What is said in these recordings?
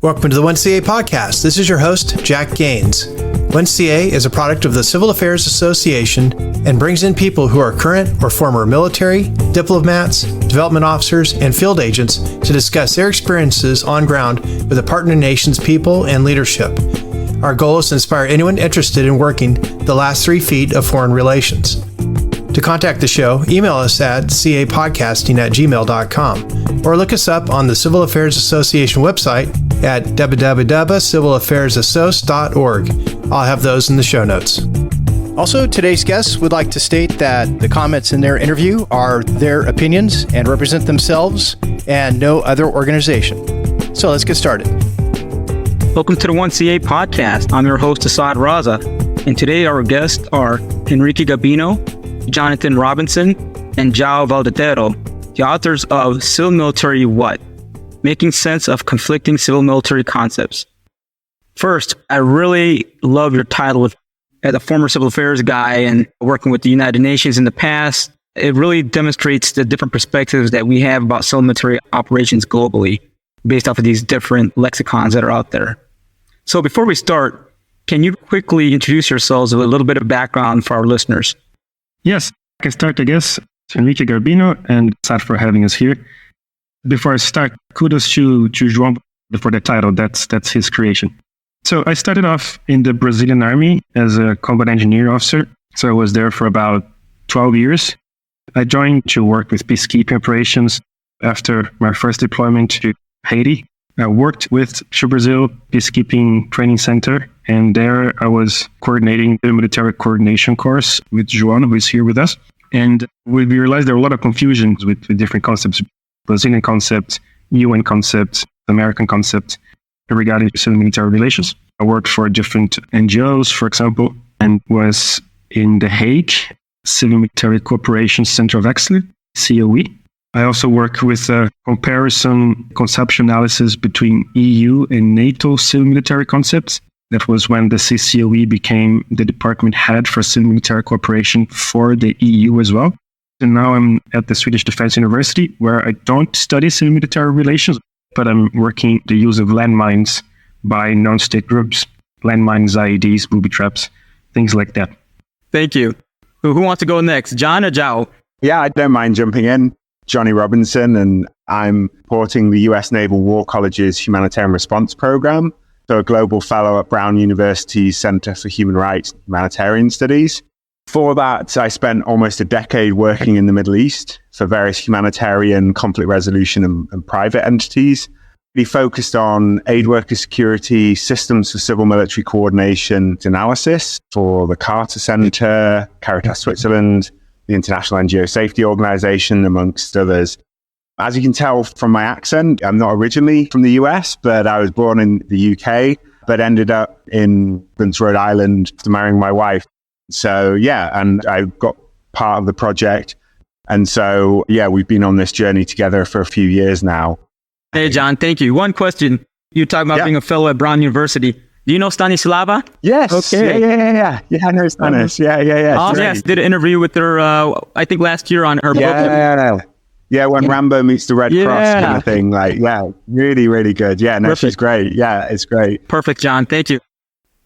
Welcome to the 1CA podcast. This is your host, Jack Gaines. 1CA is a product of the Civil Affairs Association and brings in people who are current or former military, diplomats, development officers, and field agents to discuss their experiences on ground with the partner nation's people and leadership. Our goal is to inspire anyone interested in working the last 3 feet of foreign relations. To contact the show, email us at capodcasting@gmail.com or look us up on the Civil Affairs Association website at www.civilaffairsassoc.org. I'll have those in the show notes. Also, today's guests would like to state that the comments in their interview are their opinions and represent themselves and no other organization. So let's get started. Welcome to the 1CA podcast. I'm your host, Assad Raza, and today our guests are Henrique Garbino, Jonathan Robinson, and Joao Valdetaro, the authors of Civil Military What? Making Sense of Conflicting Civil Military Concepts. First, I really love your title as a former civil affairs guy and working with the United Nations in the past. It really demonstrates the different perspectives that we have about civil military operations globally based off of these different lexicons that are out there. So before we start, can you quickly introduce yourselves with a little bit of background for our listeners? Yes, I can start, I guess. It's Henrique Garbino, and Assad for having us here. Before I start, kudos to Joao for the title. That's his creation. So I started off in the Brazilian Army as a combat engineer officer. So I was there for about 12 years. I joined to work with peacekeeping operations after my first deployment to Haiti. I worked with Brazil Peacekeeping Training Center, and there I was coordinating the military coordination course with Joao, who is here with us. And we realized there were a lot of confusions with different concepts, Brazilian concepts, UN concepts, American concepts regarding civil military relations. I worked for different NGOs, for example, and was in The Hague, Civil Military Cooperation Center of Excellence, COE. I also work with a comparison conceptual analysis between EU and NATO civil military concepts. That was when the CCOE became the department head for civil military cooperation for the EU as well. And now I'm at the Swedish Defense University, where I don't study civil military relations, but I'm working the use of landmines by non-state groups, landmines, IEDs, booby traps, things like that. Thank you. Who wants to go next, John or Joao? Yeah, I don't mind jumping in. Johnny Robinson, and I'm supporting the US Naval War College's Humanitarian Response Program, so a global fellow at Brown University's Center for Human Rights and Humanitarian Studies. For that, I spent almost a decade working in the Middle East for various humanitarian, conflict resolution, and private entities. We focused on aid worker security, systems for civil military coordination analysis for the Carter Center, Caritas Switzerland, the International NGO Safety Organization, amongst others. As you can tell from my accent, I'm not originally from the US, but I was born in the UK, but ended up in Rhode Island after marrying my wife. So yeah, and I got part of the project. And so, yeah, we've been on this journey together for a few years now. Hey, John, thank you. One question. You're talking about being a fellow at Brown University. Do you know Stanislava? Yes. Okay. Yeah, I know Stanis. Yeah. Oh, yes. Did an interview with her, I think last year on her book. Yeah, when Rambo meets the Red Cross kind of thing. Like, yeah, really, really good. Yeah, no, she's great. Yeah, it's great. Perfect, John. Thank you.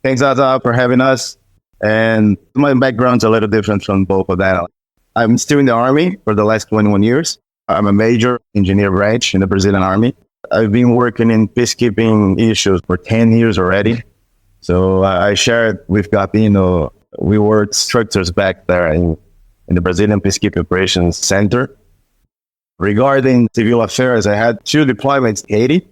Thanks, Azza, for having us. And my background's a little different from both of that. I'm still in the Army for the last 21 years. I'm a major engineer branch in the Brazilian Army. I've been working in peacekeeping issues for 10 years already. So I shared with Garbino, we were instructors back there in the Brazilian Peacekeeping Operations Center. Regarding civil affairs, I had 2 deployments in Haiti.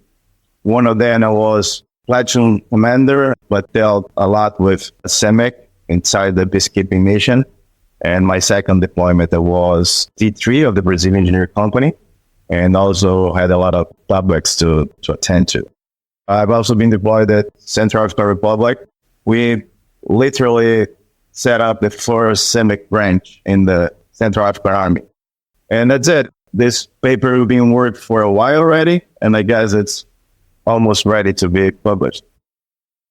One of them I was platoon commander, but dealt a lot with CEMEC inside the peacekeeping mission. And my second deployment was T3 of the Brazilian Engineering Company, and also had a lot of publics to attend to. I've also been deployed at Central African Republic. We literally set up the first CEMEC branch in the Central African Army. And that's it. This paper has been worked for a while already, and I guess it's almost ready to be published.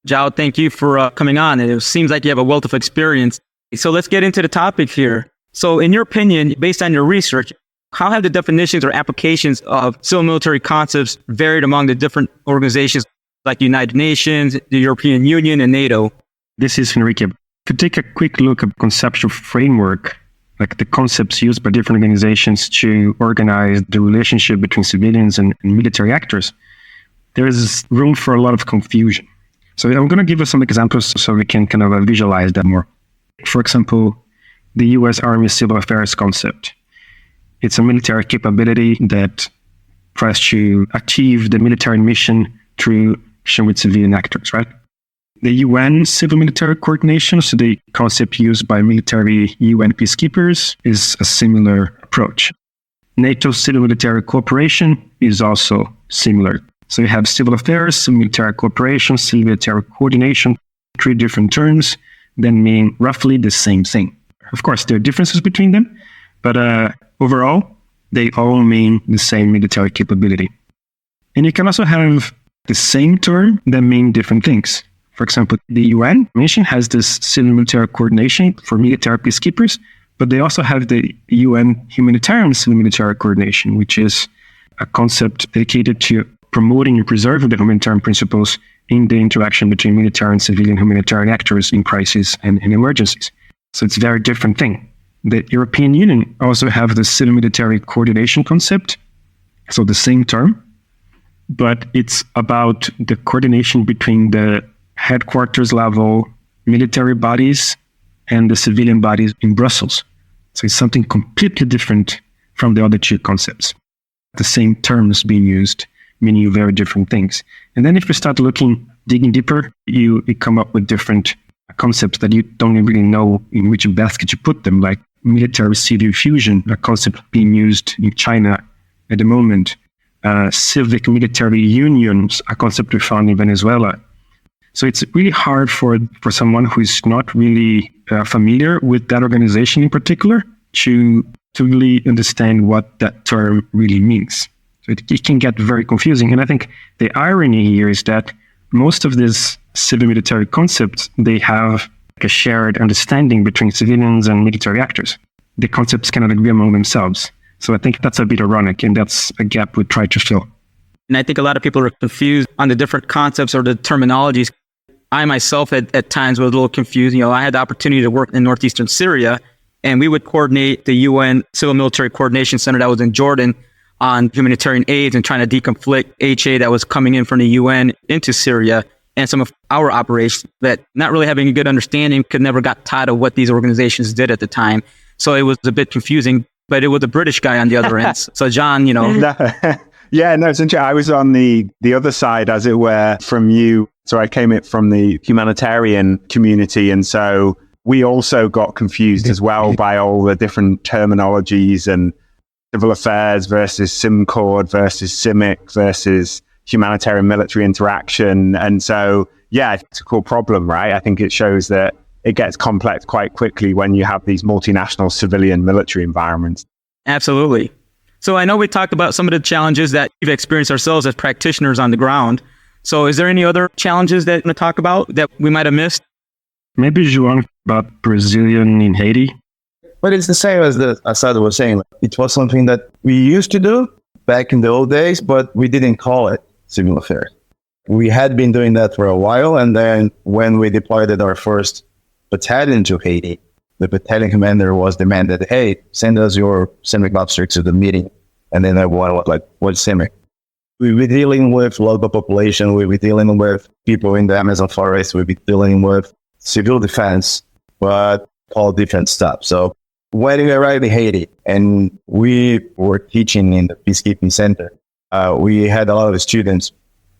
Joao, thank you for coming on. It seems like you have a wealth of experience. So let's get into the topic here. So in your opinion, based on your research, how have the definitions or applications of civil military concepts varied among the different organizations like the United Nations, the European Union, and NATO. This is Henrique. To take a quick look at conceptual framework, like the concepts used by different organizations to organize the relationship between civilians and military actors, there is room for a lot of confusion. So I'm going to give you some examples so we can kind of visualize that more. For example, the U.S. Army Civil Affairs concept. It's a military capability that tries to achieve the military mission through action with civilian actors, right? The UN Civil Military Coordination, so the concept used by military UN peacekeepers, is a similar approach. NATO Civil Military Cooperation is also similar. So you have civil affairs, civil military cooperation, civil military coordination, 3 different terms that mean roughly the same thing. Of course, there are differences between them, but overall, they all mean the same military capability. And you can also have the same term that mean different things. For example, the UN mission has this civil military coordination for military peacekeepers, but they also have the UN humanitarian civil military coordination, which is a concept dedicated to promoting and preserving the humanitarian principles in the interaction between military and civilian humanitarian actors in crises and in emergencies. So it's a very different thing. The European Union also have the civil military coordination concept, so the same term, but it's about the coordination between the headquarters level military bodies and the civilian bodies in Brussels. So it's something completely different from the other 2 concepts. The same terms being used, meaning very different things. And then if you start digging deeper, you come up with different concepts that you don't really know in which basket you put them, like military-civil fusion, a concept being used in China at the moment. Civic military unions, a concept we found in Venezuela. So it's really hard for someone who is not really familiar with that organization in particular to really understand what that term really means. So it can get very confusing. And I think the irony here is that most of these civil military concepts, they have a shared understanding between civilians and military actors. The concepts cannot agree among themselves. So I think that's a bit ironic, and that's a gap we try to fill. And I think a lot of people are confused on the different concepts or the terminologies. I myself at times was a little confused. I had the opportunity to work in northeastern Syria, and we would coordinate the UN Civil Military Coordination Center that was in Jordan on humanitarian aid and trying to deconflict HA that was coming in from the UN into Syria, and some of our operations that not really having a good understanding could never got tied of what these organizations did at the time. So it was a bit confusing, but it was a British guy on the other end. So John, Yeah, no, it's interesting. I was on the other side, as it were, from you. So I came in from the humanitarian community. And so we also got confused as well by all the different terminologies and civil affairs versus SimCord versus CIMIC versus humanitarian military interaction. And so, yeah, it's a cool problem, right? I think it shows that it gets complex quite quickly when you have these multinational civilian military environments. Absolutely. So I know we talked about some of the challenges that we've experienced ourselves as practitioners on the ground. So is there any other challenges that you want to talk about that we might have missed? Maybe Joao about Brazilian in Haiti. But it's the same as Assad was saying. It was something that we used to do back in the old days, but we didn't call it civil affairs. We had been doing that for a while, and then when we deployed our first battalion to Haiti, the battalion commander was demanded, hey, send us your CIMIC officer to the meeting. And then I was like, what's CIMIC? We were dealing with local population, we were dealing with people in the Amazon forest, we were dealing with civil defense, but all different stuff. So when we arrived in Haiti and we were teaching in the peacekeeping center, we had a lot of students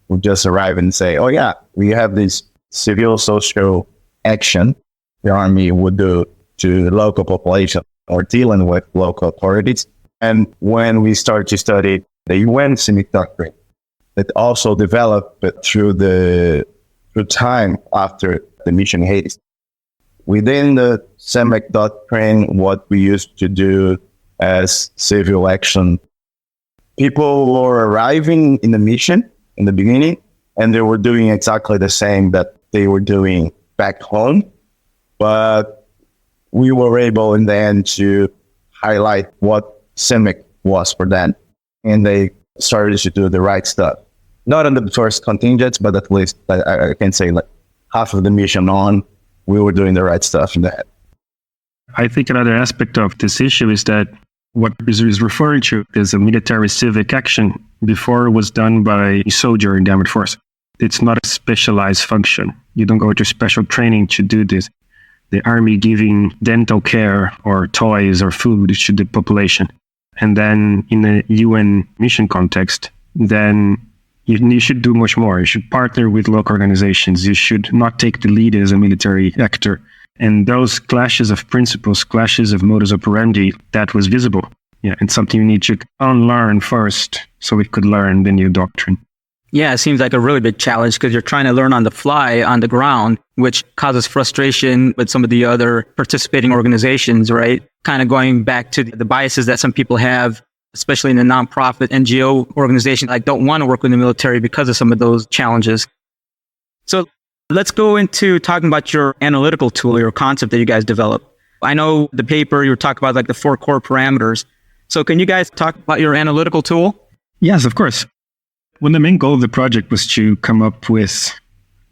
who just arrive and say, oh yeah, we have this civil social action the army would do to local population or dealing with local authorities. And when we started to study the UN CIMIC doctrine, it also developed through time after the mission in Haiti. Within the CIMIC doctrine, what we used to do as civil action, people were arriving in the mission in the beginning, and they were doing exactly the same that they were doing back home. But we were able in the end to highlight what CIMIC was for them. And they started to do the right stuff. not on the first contingents, but at least I can say like half of the mission on, we were doing the right stuff in that. I think another aspect of this issue is that what is referring to is a military civic action before it was done by a soldier in the armed force. It's not a specialized function. You don't go to special training to do this. The army giving dental care or toys or food to the population. And then in a UN mission context, then you should do much more. You should partner with local organizations. You should not take the lead as a military actor. And those clashes of principles, clashes of modus operandi, that was visible. Yeah, and something you need to unlearn first so we could learn the new doctrine. Yeah, it seems like a really big challenge because you're trying to learn on the fly, on the ground, which causes frustration with some of the other participating organizations, right? Kind of going back to the biases that some people have, especially in the nonprofit NGO organization, like don't want to work with the military because of some of those challenges. So let's go into talking about your analytical tool, your concept that you guys developed. I know the paper you were talking about like the 4 core parameters. So can you guys talk about your analytical tool? Yes, of course. Well, the main goal of the project was to come up with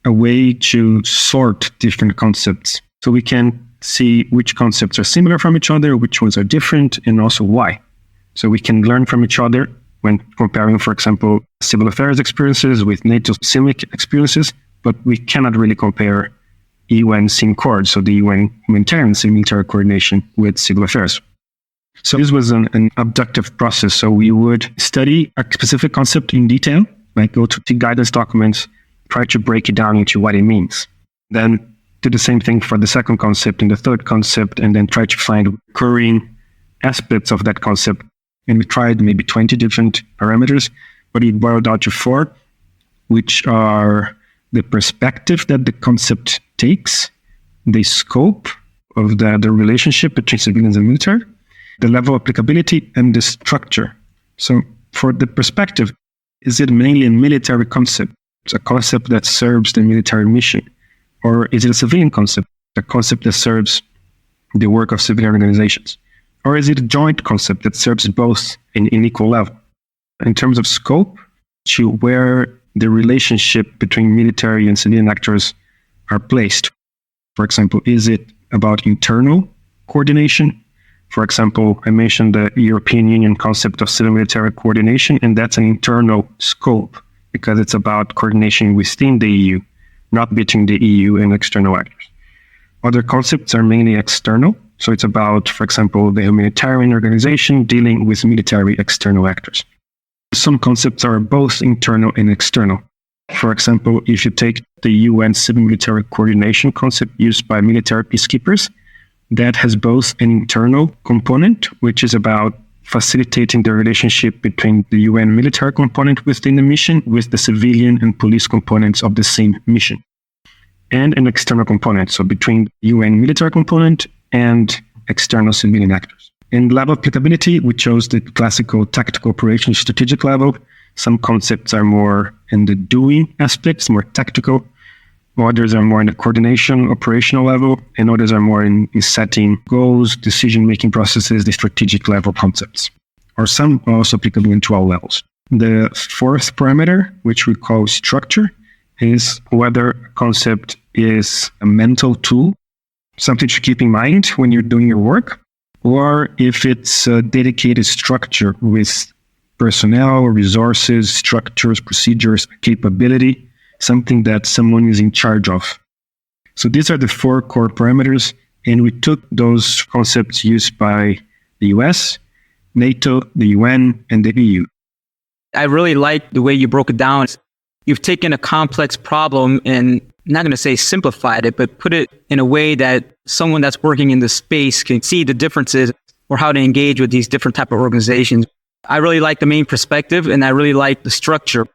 a way to sort different concepts so we can see which concepts are similar from each other, which ones are different, and also why. So we can learn from each other when comparing, for example, civil affairs experiences with NATO civic experiences, but we cannot really compare UN CIMCORD, so the UN humanitarian and military coordination with civil affairs. So this was an abductive process. So we would study a specific concept in detail, like go to the guidance documents, try to break it down into what it means. Then do the same thing for the second concept and the third concept, and then try to find recurring aspects of that concept. And we tried maybe 20 different parameters, but it boiled down to 4, which are the perspective that the concept takes, the scope of the relationship between civilians and military, the level of applicability, and the structure. So for the perspective, is it mainly a military concept? It's a concept that serves the military mission? Or is it a civilian concept, a concept that serves the work of civilian organizations? Or is it a joint concept that serves both in equal level? In terms of scope, to where the relationship between military and civilian actors are placed. For example, is it about internal coordination? For example, I mentioned the European Union concept of civil-military coordination, and that's an internal scope because it's about coordination within the EU, not between the EU and external actors. Other concepts are mainly external. So it's about, for example, the humanitarian organization dealing with military external actors. Some concepts are both internal and external. For example, if you take the UN civil-military coordination concept used by military peacekeepers, that has both an internal component, which is about facilitating the relationship between the UN military component within the mission with the civilian and police components of the same mission, and an external component, so between the UN military component and external civilian actors. In level of applicability, we chose the classical tactical operations strategic level. Some concepts are more in the doing aspects, more tactical. Others are more in the coordination, operational level, and others are more in setting goals, decision-making processes, the strategic level concepts. Or some are also applicable into all levels. The 4th parameter, which we call structure, is whether a concept is a mental tool, something to keep in mind when you're doing your work, or if it's a dedicated structure with personnel, resources, structures, procedures, capability, something that someone is in charge of. So these are the 4 core parameters, and we took those concepts used by the US, NATO, the UN, and the EU. I really like the way you broke it down. You've taken a complex problem and not going to say simplified it, but put it in a way that someone that's working in the space can see the differences or how to engage with these different type of organizations. I really like the main perspective, and I really like the structure.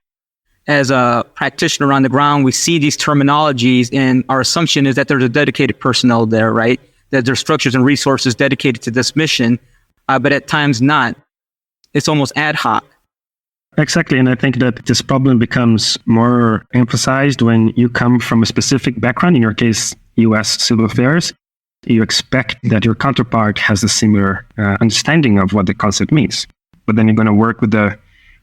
As a practitioner on the ground, we see these terminologies, and our assumption is that there's a dedicated personnel there, right? That there's structures and resources dedicated to this mission, but at times not. It's almost ad hoc. Exactly, and I think that this problem becomes more emphasized when you come from a specific background, in your case, US civil affairs. You expect that your counterpart has a similar understanding of what the concept means. But then you're going to work with the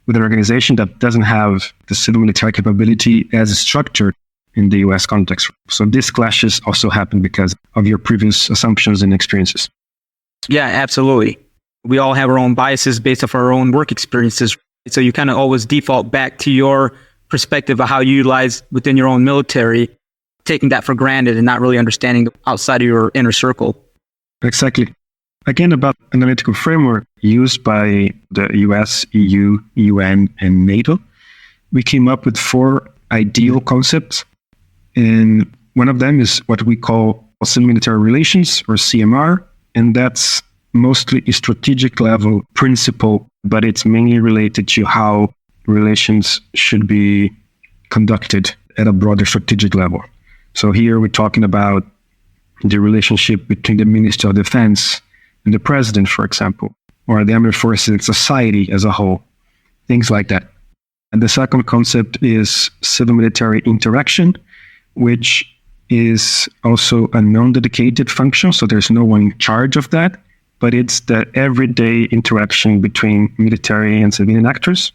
with an organization that doesn't have the civil military capability as structured in the US context. So these clashes also happen because of your previous assumptions and experiences. Yeah, absolutely. We all have our own biases based off our own work experiences. So you kind of always default back to your perspective of how you utilize within your own military, taking that for granted and not really understanding outside of your inner circle. Exactly. Again, about analytical framework used by the US, EU, UN, and NATO, we came up with 4 ideal concepts. And one of them is what we call civil-military relations, or CMR. And that's mostly a strategic level principle, but it's mainly related to how relations should be conducted at a broader strategic level. So here we're talking about the relationship between the Minister of Defense and the President, for example, or the armed forces and society as a whole, things like that. And the second concept is civil-military interaction, which is also a non-dedicated function, so there's no one in charge of that, but it's the everyday interaction between military and civilian actors.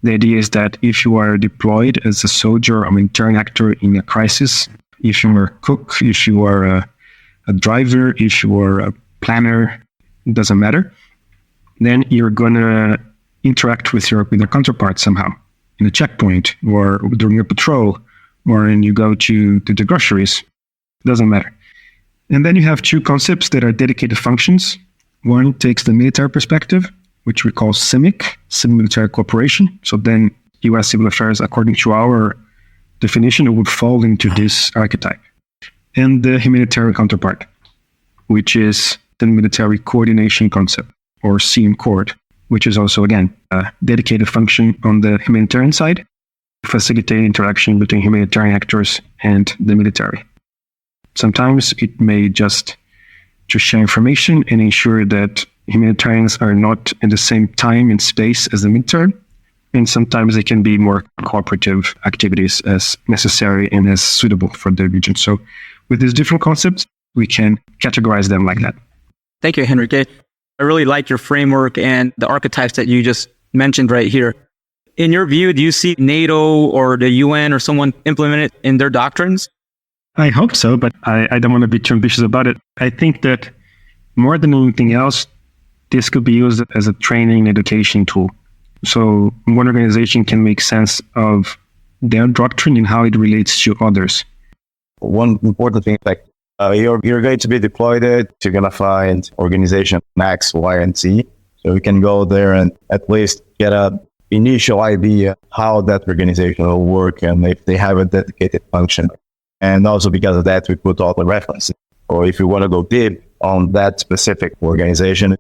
The idea is that if you are deployed as a soldier or military actor in a crisis, if you are a cook, if you are a driver, if you are a planner, it doesn't matter, then you're going to interact with your counterpart somehow in a checkpoint or during a patrol, or when you go to the groceries, it doesn't matter. And then you have 2 concepts that are dedicated functions. One takes the military perspective, which we call CIMIC, Civil Military Cooperation. So then US civil affairs, according to our definition, it would fall into this archetype. And the humanitarian counterpart, which is the military coordination concept, or CMCORD, which is also, again, a dedicated function on the humanitarian side, facilitating interaction between humanitarian actors and the military. Sometimes it may just to share information and ensure that humanitarians are not in the same time and space as the military. And sometimes it can be more cooperative activities as necessary and as suitable for the region. So with these different concepts, we can categorize them like that. Thank you, Henrique. I really like your framework and the archetypes that you just mentioned right here. In your view, do you see NATO or the UN or someone implement it in their doctrines? I hope so, but I don't want to be too ambitious about it. I think that more than anything else, this could be used as a training and education tool. So one organization can make sense of their doctrine and how it relates to others. One important thing, like you're going to be deployed, you're going to find organization X, Y, and Z. So you can go there and at least get a initial idea how that organization will work and if they have a dedicated function. And also because of that, we put all the references. Or if you want to go deep on that specific organization,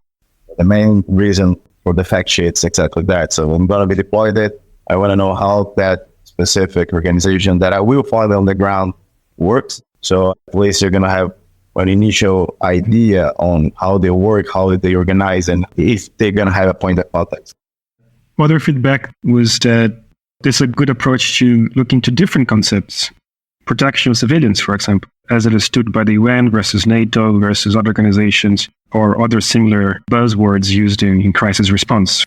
the main reason for the fact sheet is exactly that. So I'm going to be deployed, I want to know how that specific organization that I will find on the ground works. So at least you're going to have an initial idea on how they work, how they organize, and if they're going to have a point of contact. Other feedback was that this is a good approach to look into different concepts. Protection of civilians, for example, as it is stood by the UN versus NATO versus other organizations or other similar buzzwords used in crisis response.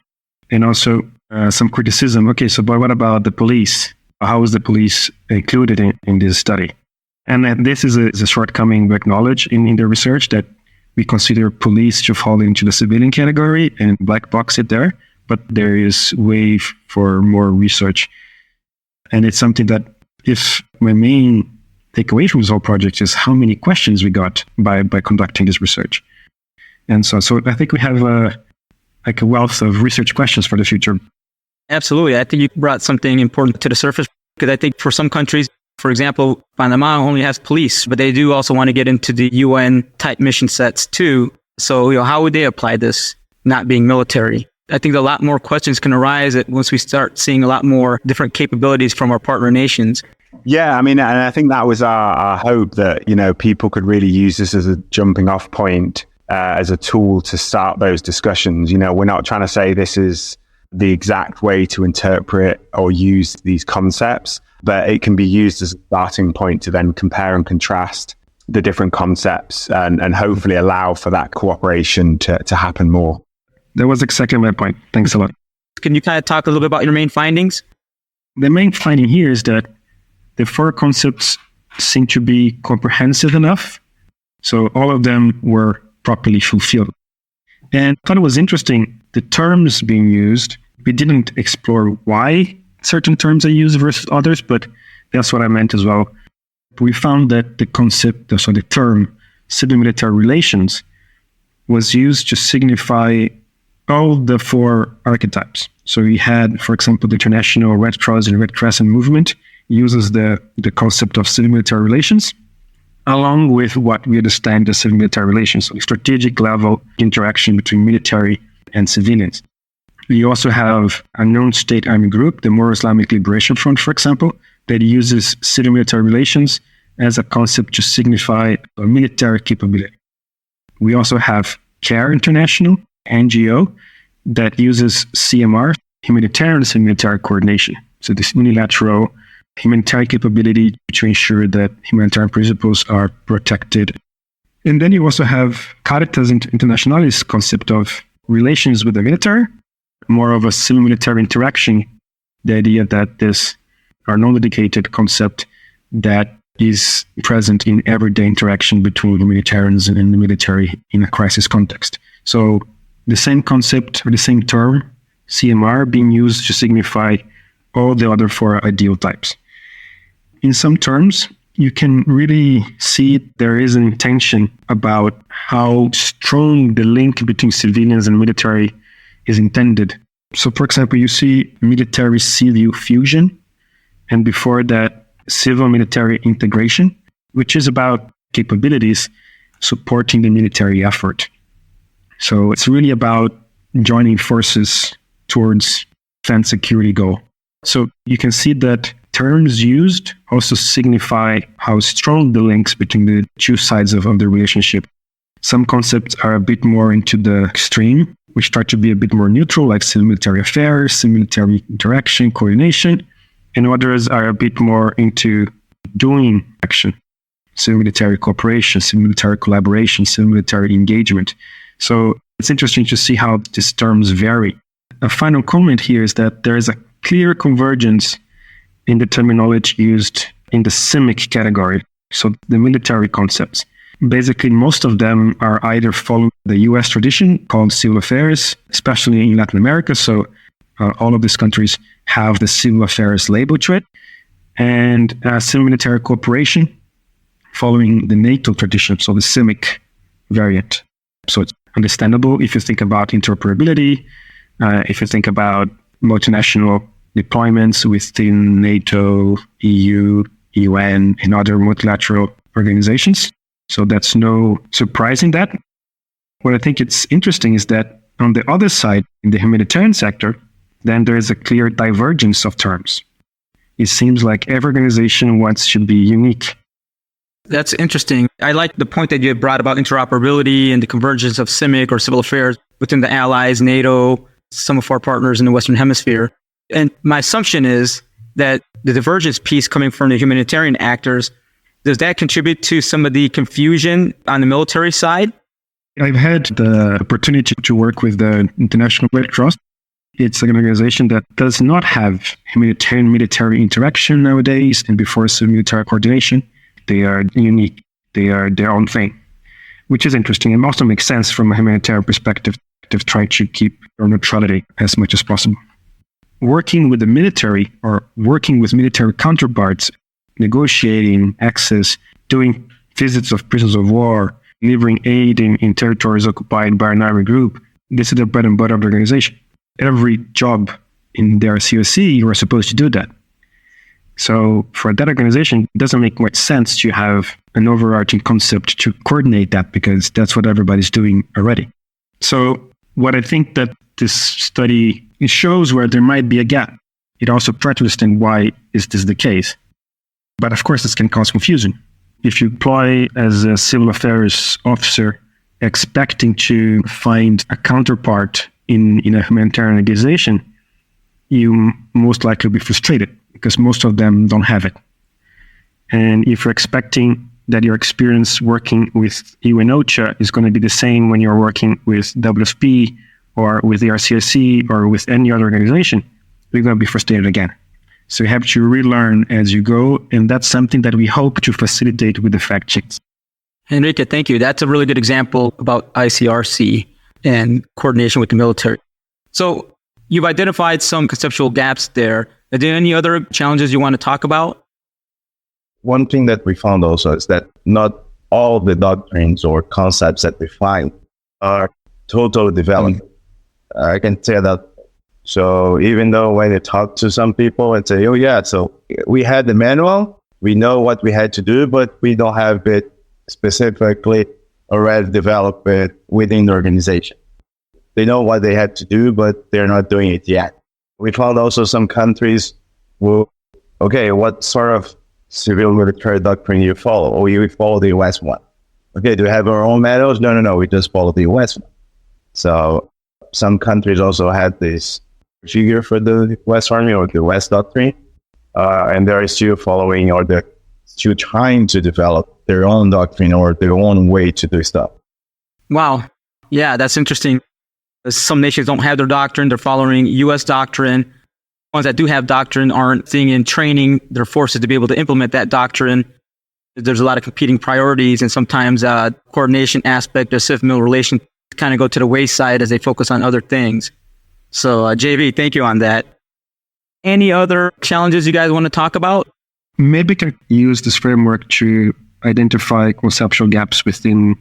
And also some criticism. Okay, so but what about the police? How is the police included in this study? And this is a shortcoming we acknowledge in the research that we consider police to fall into the civilian category and black box it there. But there is way for more research. And it's something that if my main takeaway from this whole project is how many questions we got by conducting this research. And so I think we have a wealth of research questions for the future. Absolutely. I think you brought something important to the surface because I think for some countries, for example, Panama only has police, but they do also want to get into the UN type mission sets too. So, how would they apply this not being military? I think a lot more questions can arise once we start seeing a lot more different capabilities from our partner nations. Yeah, I mean, and I think that was our hope that, people could really use this as a jumping off point, as a tool to start those discussions. We're not trying to say this is the exact way to interpret or use these concepts, but it can be used as a starting point to then compare and contrast the different concepts and hopefully allow for that cooperation to happen more. That was exactly my point. Thanks a lot. Can you kind of talk a little bit about your main findings? The main finding here is that the four concepts seem to be comprehensive enough. So all of them were properly fulfilled. And I thought it was interesting, the terms being used, we didn't explore why certain terms are used versus others, but that's what I meant as well. We found that the concept, so the term civil-military relations was used to signify all the four archetypes. So we had, for example, the International Red Cross and Red Crescent movement uses the concept of civil-military relations, along with what we understand as civil-military relations, so strategic level interaction between military and civilians. We also have a non-state army group, the More Islamic Liberation Front, for example, that uses civil-military relations as a concept to signify a military capability. We also have CARE International, NGO, that uses CMR, humanitarian and military coordination. So this unilateral humanitarian capability to ensure that humanitarian principles are protected. And then you also have Caritas Internationalis concept of relations with the military, more of a civil-military interaction, the idea that this are non-dedicated concept that is present in everyday interaction between humanitarians and the military in a crisis context. So the same concept or the same term, CMR, being used to signify all the other four ideal types. In some terms, you can really see there is an intention about how strong the link between civilians and military is intended. So, for example, you see military-civil fusion, and before that, civil-military integration, which is about capabilities supporting the military effort. So it's really about joining forces towards defense security goal. So you can see that terms used also signify how strong the links between the two sides of the relationship. Some concepts are a bit more into the extreme, which start to be a bit more neutral, like civil-military affairs, civil-military interaction, coordination, and others are a bit more into doing action, civil-military cooperation, civil-military collaboration, civil-military engagement. So it's interesting to see how these terms vary. A final comment here is that there is a clear convergence in the terminology used in the CIMIC category, so the military concepts. Basically, most of them are either following the US tradition called civil affairs, especially in Latin America. So all of these countries have the civil affairs label to it, and civil military cooperation following the NATO tradition, so the CIMIC variant. So it's understandable if you think about interoperability, if you think about multinational deployments within NATO, EU, UN, and other multilateral organizations. So that's no surprise in that. What I think it's interesting is that on the other side, in the humanitarian sector, then there is a clear divergence of terms. It seems like every organization wants to be unique. That's interesting. I like the point that you brought about interoperability and the convergence of CIMIC or civil affairs within the allies, NATO, some of our partners in the Western Hemisphere. And my assumption is that the divergence piece coming from the humanitarian actors, does that contribute to some of the confusion on the military side? I've had the opportunity to work with the International Red Cross. It's an organization that does not have humanitarian military interaction nowadays, and before civil military coordination, they are unique. They are their own thing, which is interesting and also makes sense from a humanitarian perspective to try to keep their neutrality as much as possible. Working with the military or working with military counterparts, negotiating access, doing visits of prisoners of war, delivering aid in territories occupied by an army group, this is the bread and butter of the organization. Every job in their COC, you are supposed to do that. So for that organization, it doesn't make much sense to have an overarching concept to coordinate that because that's what everybody's doing already. So what I think that this study it shows where there might be a gap. It also tries to understand why is this the case. But of course, this can cause confusion. If you apply as a civil affairs officer expecting to find a counterpart in a humanitarian organization, you most likely be frustrated because most of them don't have it. And if you're expecting that your experience working with UN OCHA is going to be the same when you're working with WFP or with the RCIC or with any other organization, we're going to be frustrated again. So you have to relearn as you go, and that's something that we hope to facilitate with the fact checks. Henrique, thank you. That's a really good example about ICRC and coordination with the military. So you've identified some conceptual gaps there. Are there any other challenges you want to talk about? One thing that we found also is that not all the doctrines or concepts that we find are totally developed. I can say that. So even though when you talk to some people and say, oh yeah, so we had the manual, we know what we had to do, but we don't have it specifically already developed within the organization. They know what they had to do, but they're not doing it yet. We found also some countries who, okay, what sort of civil military doctrine you follow? Oh, you follow the US one. Okay, do we have our own manuals? No, we just follow the US one. So some countries also had this figure for the West Army or the West Doctrine, and they're still following or they're still trying to develop their own doctrine or their own way to do stuff. Wow. Yeah, that's interesting. Some nations don't have their doctrine. They're following U.S. doctrine. Ones that do have doctrine aren't seeing in training their forces to be able to implement that doctrine. There's a lot of competing priorities, and sometimes coordination aspect of civil relations kind of go to the wayside as they focus on other things. So, JV, thank you on that. Any other challenges you guys want to talk about? Maybe can use this framework to identify conceptual gaps within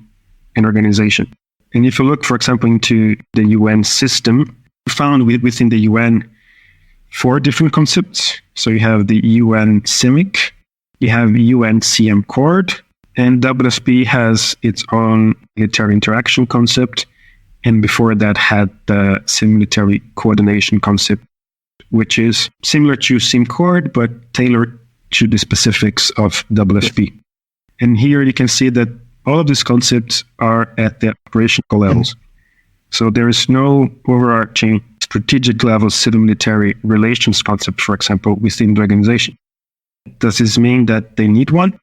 an organization. And if you look, for example, into the UN system, we found within the UN 4 different concepts. So you have the UN CIMIC, you have UN CM Cord, and WSP has its own military interaction concept. And before that had the military coordination concept, which is similar to SIMCORD, but tailored to the specifics of WSP. And here you can see that all of these concepts are at the operational levels. So there is no overarching strategic level civil military relations concept, for example, within the organization. Does this mean that they need one?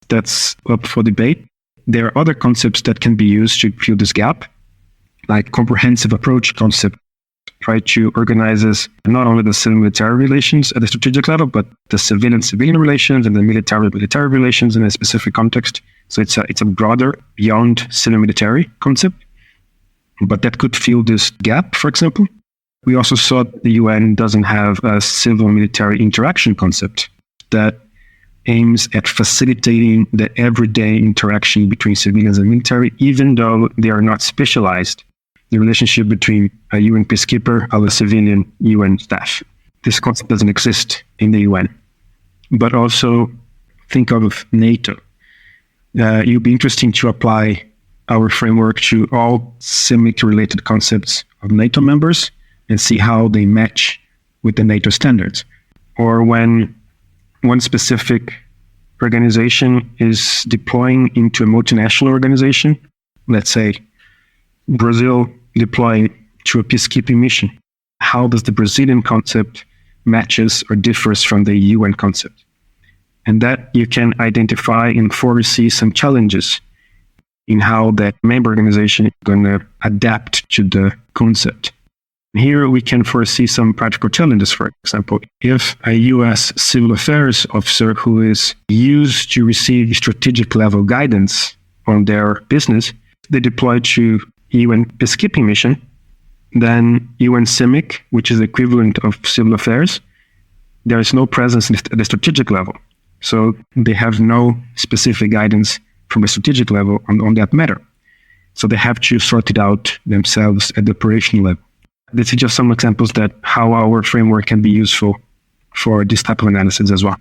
That's up for debate. There are other concepts that can be used to fill this gap, like comprehensive approach concept, try to organize not only the civil military relations at the strategic level, but the civilian relations and the military relations in a specific context. So it's a broader, beyond civil military concept, but that could fill this gap, for example. We also saw the UN doesn't have a civil military interaction concept that aims at facilitating the everyday interaction between civilians and military, even though they are not specialized. The relationship between a UN peacekeeper and a civilian UN staff. This concept doesn't exist in the UN. But also think of NATO. It would be interesting to apply our framework to all CIMIC-related concepts of NATO members and see how they match with the NATO standards. Or when one specific organization is deploying into a multinational organization, let's say Brazil deploying to a peacekeeping mission. How does the Brazilian concept matches or differs from the UN concept? And that you can identify and foresee some challenges in how that member organization is going to adapt to the concept. Here we can foresee some practical challenges. For example, if a U.S. civil affairs officer who is used to receive strategic level guidance on their business, they deploy to UN peacekeeping mission, then UN CIMIC, which is the equivalent of civil affairs, there is no presence at the strategic level. So they have no specific guidance from a strategic level on that matter. So they have to sort it out themselves at the operational level. This is just some examples that how our framework can be useful for this type of analysis as well.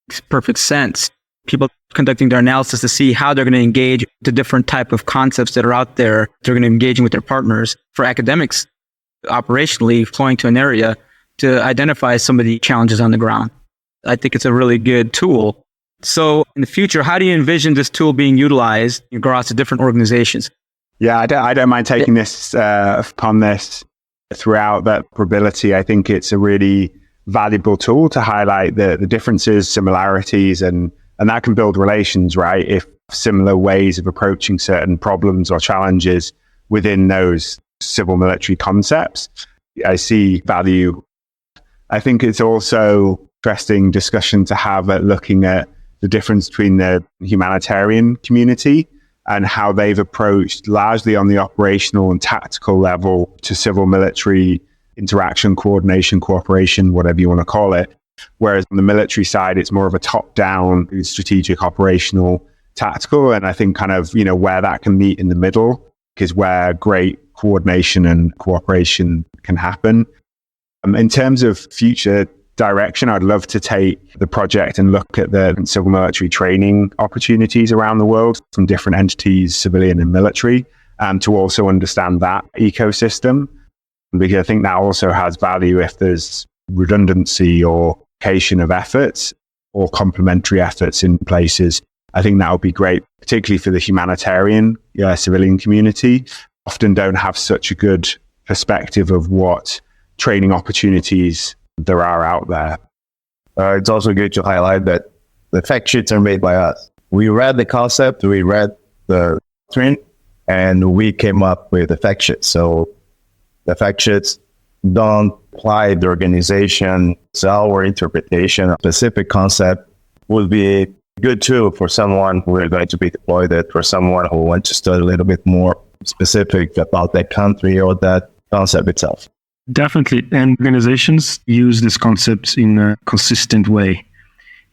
Makes perfect sense. People conducting their analysis to see how they're going to engage the different type of concepts that are out there. They're going to engage with their partners. For academics, operationally flowing to an area to identify some of the challenges on the ground. I think it's a really good tool. So in the future, how do you envision this tool being utilized across the different organizations? Yeah, I don't mind taking this upon this throughout that probability. I think it's a really valuable tool to highlight the differences, similarities, and that can build relations, right? If similar ways of approaching certain problems or challenges within those civil military concepts. I see value. I think it's also interesting discussion to have at looking at the difference between the humanitarian community and how they've approached largely on the operational and tactical level to civil military interaction, coordination, cooperation, whatever you want to call it. Whereas on the military side, it's more of a top-down, strategic, operational, tactical. And I think kind of, where that can meet in the middle is where great coordination and cooperation can happen. In terms of future direction, I'd love to take the project and look at the civil military training opportunities around the world from different entities, civilian and military, to also understand that ecosystem. Because I think that also has value if there's redundancy or location of efforts or complementary efforts in places. I think that would be great, particularly for the humanitarian civilian community. Often don't have such a good perspective of what training opportunities there are out there. It's also good to highlight that the fact sheets are made by us. We read the concept, we read the doctrine, and we came up with the fact sheets. So the fact sheets don't apply the organization. So our interpretation of specific concept would be a good tool for someone who is going to be deployed, for someone who wants to study a little bit more specific about that country or that concept itself. Definitely. And organizations use these concepts in a consistent way.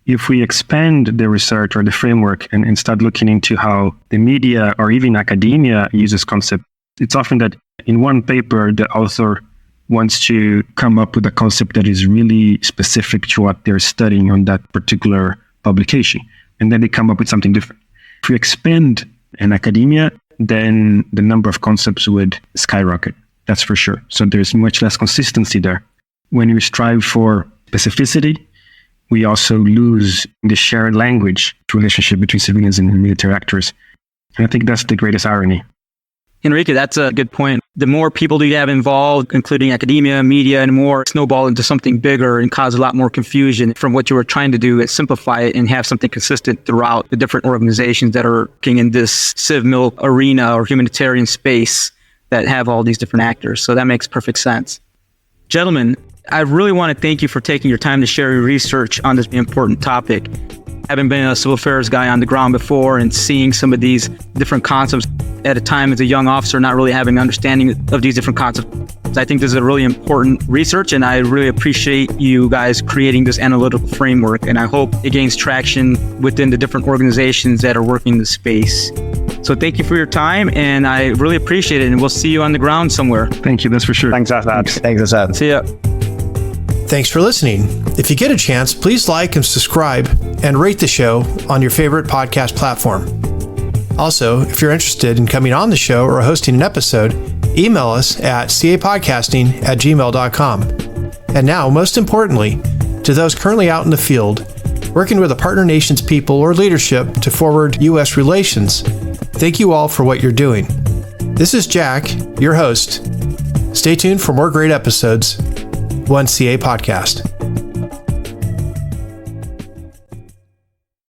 If we expand the research or the framework and start looking into how the media or even academia uses concept, it's often that in one paper, the author wants to come up with a concept that is really specific to what they're studying on that particular publication. And then they come up with something different. If you expand in academia, then the number of concepts would skyrocket. That's for sure. So there's much less consistency there. When we strive for specificity, we also lose the shared language relationship between civilians and military actors. And I think that's the greatest irony. Henrique, that's a good point. The more people you have involved, including academia, media, and more, snowball into something bigger and cause a lot more confusion from what you were trying to do and simplify it and have something consistent throughout the different organizations that are working in this civ-mil arena or humanitarian space that have all these different actors. So that makes perfect sense. Gentlemen, I really want to thank you for taking your time to share your research on this important topic. Having been a civil affairs guy on the ground before and seeing some of these different concepts at a time as a young officer, not really having an understanding of these different concepts, I think this is a really important research, and I really appreciate you guys creating this analytical framework, and I hope it gains traction within the different organizations that are working in the space. So thank you for your time, and I really appreciate it, and we'll see you on the ground somewhere. Thank you, that's for sure. Thanks, Assad. Thanks, Assad. See ya. Thanks for listening. If you get a chance, please like and subscribe and rate the show on your favorite podcast platform. Also, if you're interested in coming on the show or hosting an episode, email us at capodcasting@gmail.com. And now, most importantly, to those currently out in the field, working with a partner nation's people or leadership to forward U.S. relations, thank you all for what you're doing. This is Jack, your host. Stay tuned for more great episodes. 1CA Podcast.